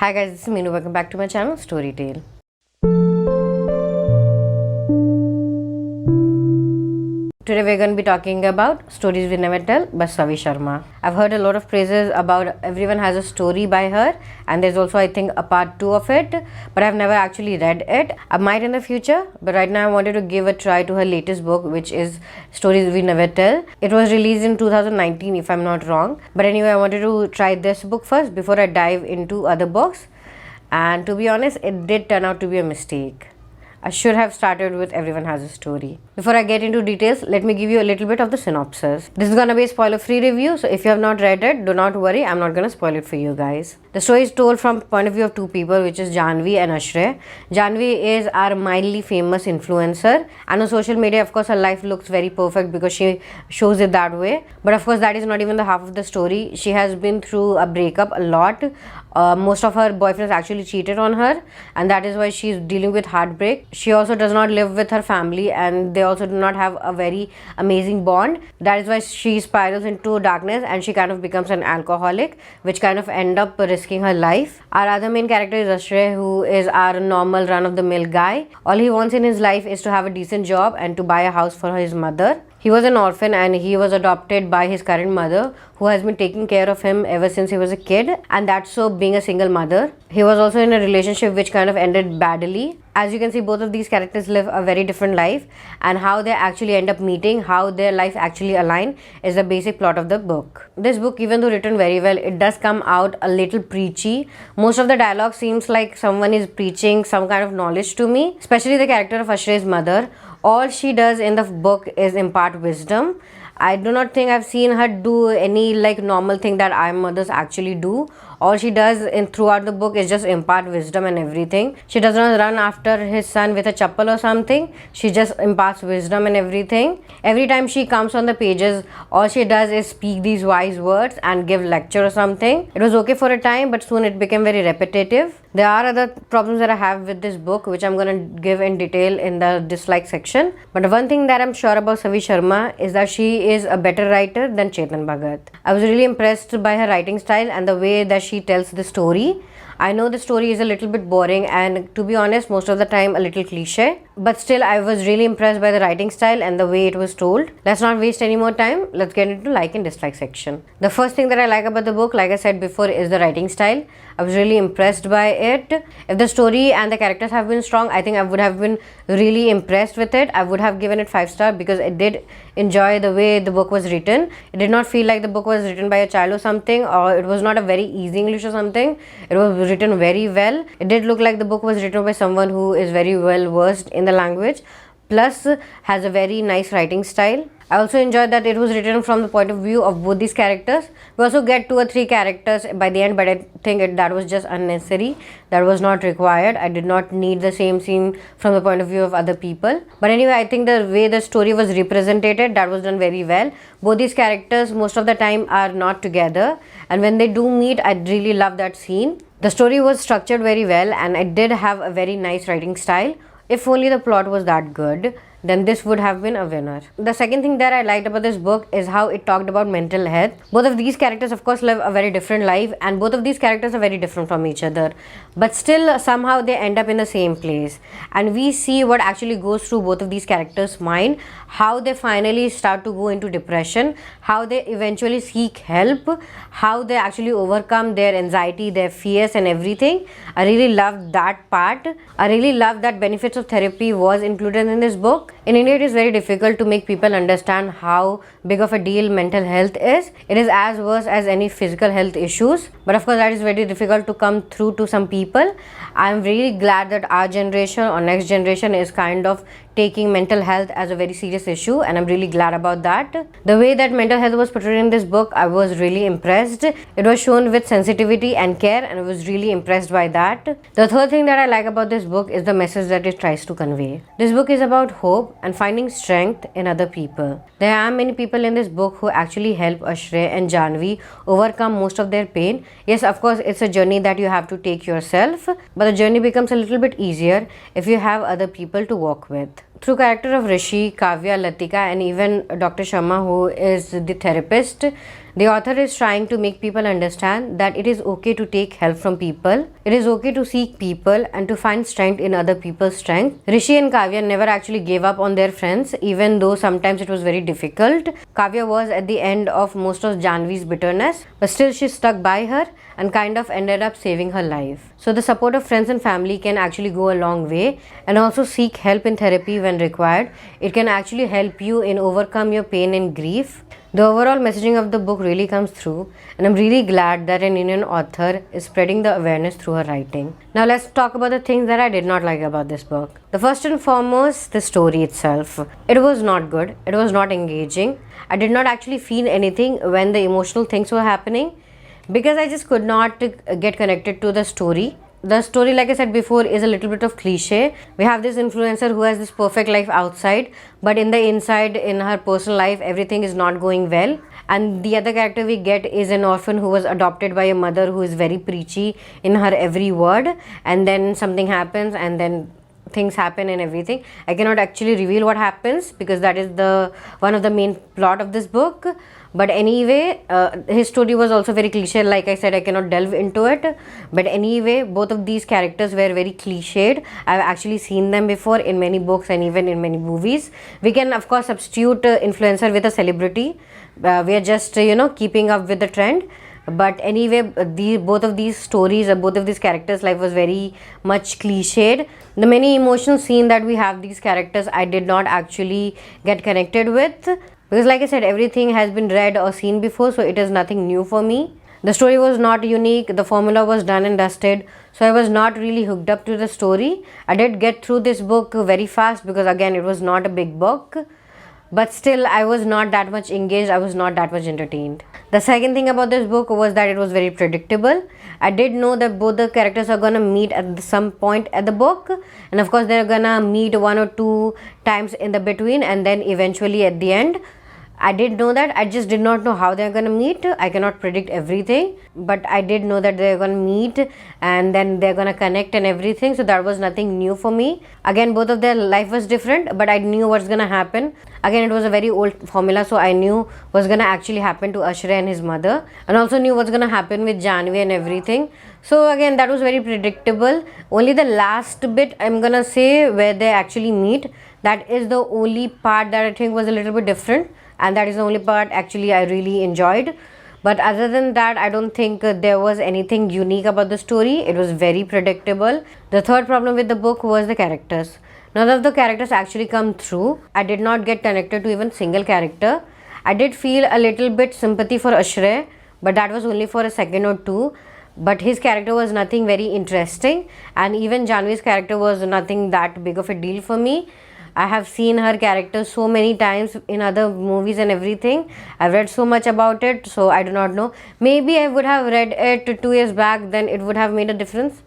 Hi guys, this is Meenu. Welcome back to my channel, Storytale. Today we're going to be talking about Stories We Never Tell by Savi Sharma. I've heard a lot of praises about everyone has a story by her, and there's also I think a part 2 of it, but I've never actually read it. I might in the future, but right now I wanted to give a try to her latest book, which is Stories We Never Tell. It was released in 2019 if I'm not wrong, but anyway I wanted to try this book first before I dive into other books, and to be honest it did turn out to be a mistake. I should have started with Everyone Has a Story. Before I get into details, let me give you a little bit of the synopsis. This is gonna be a spoiler-free review, so if you have not read it, do not worry, I'm not gonna spoil it for you guys. The story is told from the point of view of two people, which is Janvi and Ashray. Janvi is our mildly famous influencer, and on social media, of course, her life looks very perfect because she shows it that way. But of course, that is not even the half of the story. She has been through a breakup a lot. Most of her boyfriends actually cheated on her, and that is why she's dealing with heartbreak. She also does not live with her family, and they also do not have a very amazing bond. That is why she spirals into darkness and she kind of becomes an alcoholic, which kind of end up risking her life. Our other main character is Ashray, who is our normal run-of-the-mill guy. All he wants in his life is to have a decent job and to buy a house for his mother. He was an orphan and he was adopted by his current mother, who has been taking care of him ever since he was a kid, and that's so being a single mother. He was also in a relationship which kind of ended badly. As you can see, both of these characters live a very different life, and how they actually end up meeting, how their life actually align, is the basic plot of the book. This book, even though written very well, it does come out a little preachy. Most of the dialogue seems like someone is preaching some kind of knowledge to me, especially the character of Ashray's mother. All she does in the book is impart wisdom. I do not think I've seen her do any like normal thing that our mothers actually do. All she does in throughout the book is just impart wisdom and everything. She does not run after his son with a chappal or something. She just imparts wisdom and everything. Every time she comes on the pages, all she does is speak these wise words and give lecture or something. It was okay for a time, but soon it became very repetitive. There are other problems that I have with this book, which I'm gonna give in detail in the dislike section. But one thing that I'm sure about Savi Sharma is that she is a better writer than Chetan Bhagat. I was really impressed by her writing style and the way that she tells the story. I know the story is a little bit boring and, to be honest, most of the time a little cliche, but still I was really impressed by the writing style and the way it was told. Let's not waste any more time. Let's get into like and dislike section. The first thing that I like about the book, like I said before, is the writing style. I was really impressed by it. If the story and the characters have been strong, I think I would have been really impressed with it. I would have given it 5 stars because I did enjoy the way the book was written. It did not feel like the book was written by a child or something, or it was not a very easy English or something. It was written very well. It did look like the book was written by someone who is very well versed in the language, plus has a very nice writing style. I also enjoyed that it was written from the point of view of both these characters. We also get 2 or 3 characters by the end, but I think that was just unnecessary. That was not required. I did not need the same scene from the point of view of other people. But anyway, I think the way the story was represented, that was done very well. Both these characters most of the time are not together, and when they do meet, I really love that scene. The story was structured very well, and it did have a very nice writing style. If only the plot was that good, then this would have been a winner. The second thing that I liked about this book is how it talked about mental health. Both of these characters of course live a very different life, and both of these characters are very different from each other, but still somehow they end up in the same place, and we see what actually goes through both of these characters' mind, how they finally start to go into depression, how they eventually seek help, how they actually overcome their anxiety, their fears and everything. I really loved that part. I really loved that benefits of therapy was included in this book. In India, it is very difficult to make people understand how big of a deal mental health is. It is as worse as any physical health issues, but of course that is very difficult to come through to some people. I am really glad that our generation or next generation is kind of taking mental health as a very serious issue, and I'm really glad about that. The way that mental health was portrayed in this book, I was really impressed. It was shown with sensitivity and care, and I was really impressed by that. The third thing that I like about this book is the message that it tries to convey. This book is about hope and finding strength in other people. There are many people in this book who actually help Ashray and Janvi overcome most of their pain. Yes, of course, it's a journey that you have to take yourself, but the journey becomes a little bit easier if you have other people to walk with. Through character of Rishi, Kavya, Latika and even Dr. Sharma, who is the therapist, The author is trying to make people understand that it is okay to take help from people. It is okay to seek people and to find strength in other people's strength. Rishi and Kavya never actually gave up on their friends, even though sometimes it was very difficult. Kavya was at the end of most of Janvi's bitterness, but still she stuck by her and kind of ended up saving her life. So the support of friends and family can actually go a long way, and also seek help in therapy when required. It can actually help you in overcome your pain and grief. The overall messaging of the book really comes through, and I'm really glad that an Indian author is spreading the awareness through her writing. Now let's talk about the things that I did not like about this book. The first and foremost, the story itself. It was not good. It was not engaging. I did not actually feel anything when the emotional things were happening, because I just could not get connected to the story. The story, like I said before, is a little bit of cliche. We have this influencer who has this perfect life outside, but in the inside, in her personal life, everything is not going well. And the other character we get is an orphan who was adopted by a mother who is very preachy in her every word, and then something happens, and then things happen and everything. I cannot actually reveal what happens because that is the one of the main plot of this book. But anyway, his story was also very cliche. Like I said, I cannot delve into it. But anyway, both of these characters were very cliched. I've actually seen them before in many books and even in many movies. We can of course substitute influencer with a celebrity. We are just keeping up with the trend. But anyway, both of these stories, both of these characters' life was very much cliched. The many emotional scene that we have these characters, I did not actually get connected with, because like I said, everything has been read or seen before, so it is nothing new for me. The story was not unique. The formula was done and dusted, so I was not really hooked up to the story. I did get through this book very fast because again, it was not a big book. But still, I was not that much engaged. I was not that much entertained. The second thing about this book was that it was very predictable. I did know that both the characters are gonna meet at some point at the book, and of course they're gonna meet one or two times in the between, and then eventually at the end. I did know that. I just did not know how they're gonna meet. I cannot predict everything, but I did know that they're gonna meet and then they're gonna connect and everything. So that was nothing new for me. Again, both of their life was different, but I knew what's gonna happen. Again, it was a very old formula, so I knew what's gonna actually happen to Ashray and his mother, and also knew what's gonna happen with Janvi and everything. So again, that was very predictable. Only the last bit I'm gonna say where they actually meet, that is the only part that I think was a little bit different, and that is the only part actually I really enjoyed. But other than that, I don't think there was anything unique about the story. It was very predictable. The third problem with the book was the characters. None of the characters actually come through. I did not get connected to even single character. I did feel a little bit sympathy for Ashray, but that was only for a second or two. But his character was nothing very interesting, and even Janvi's character was nothing that big of a deal for me. I have seen her character so many times in other movies and everything. I've read so much about it, so I do not know. Maybe I would have read it 2 years back, then it would have made a difference.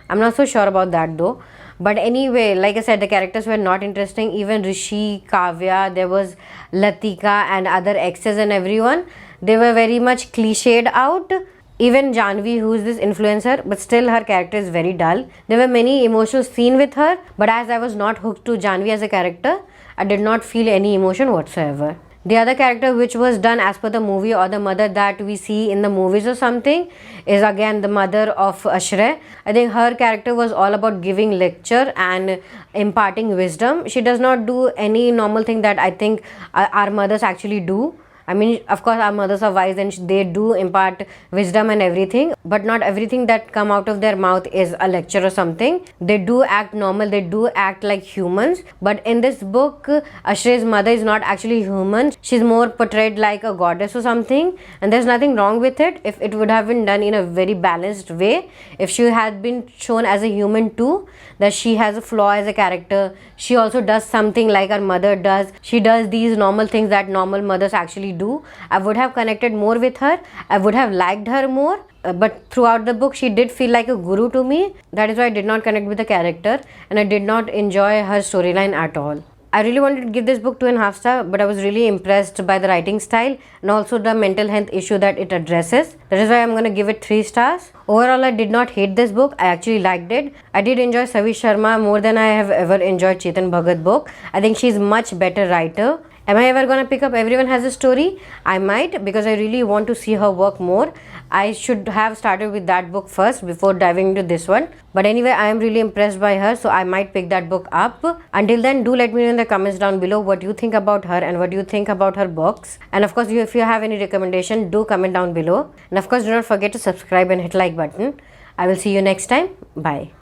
I'm not so sure about that though. But anyway, like I said, the characters were not interesting. Even Rishi, Kavya, there was Latika and other exes and everyone. They were very much cliched out. Even Janvi, who is this influencer, but still her character is very dull. There were many emotional scenes with her, but as I was not hooked to Janvi as a character, I did not feel any emotion whatsoever. The other character which was done as per the movie, or the mother that we see in the movies or something, is again the mother of Ashray. I think her character was all about giving lecture and imparting wisdom. She does not do any normal thing that I think our mothers actually do. I mean, of course, our mothers are wise and they do impart wisdom and everything, but not everything that come out of their mouth is a lecture or something. They do act normal, they do act like humans, but in this book, Ashray's mother is not actually human. She's more portrayed like a goddess or something, and there's nothing wrong with it if it would have been done in a very balanced way. If she had been shown as a human too, that she has a flaw as a character, she also does something like her mother does. She does these normal things that normal mothers actually do. I would have connected more with her. I would have liked her more. But throughout the book, she did feel like a guru to me. That is why I did not connect with the character, and I did not enjoy her storyline at all. I really wanted to give this book 2.5 stars, but I was really impressed by the writing style and also the mental health issue that it addresses. That is why I'm going to give it 3 stars. Overall, I did not hate this book. I actually liked it. I did enjoy Savi Sharma more than I have ever enjoyed Chetan Bhagat book. I think she's much better writer. Am I ever gonna pick up Everyone Has a Story? I might, because I really want to see her work more. I should have started with that book first before diving into this one. But anyway, I am really impressed by her, so I might pick that book up. Until then, do let me know in the comments down below what you think about her and what you think about her books. And of course, if you have any recommendation, do comment down below. And of course, do not forget to subscribe and hit like button. I will see you next time. Bye.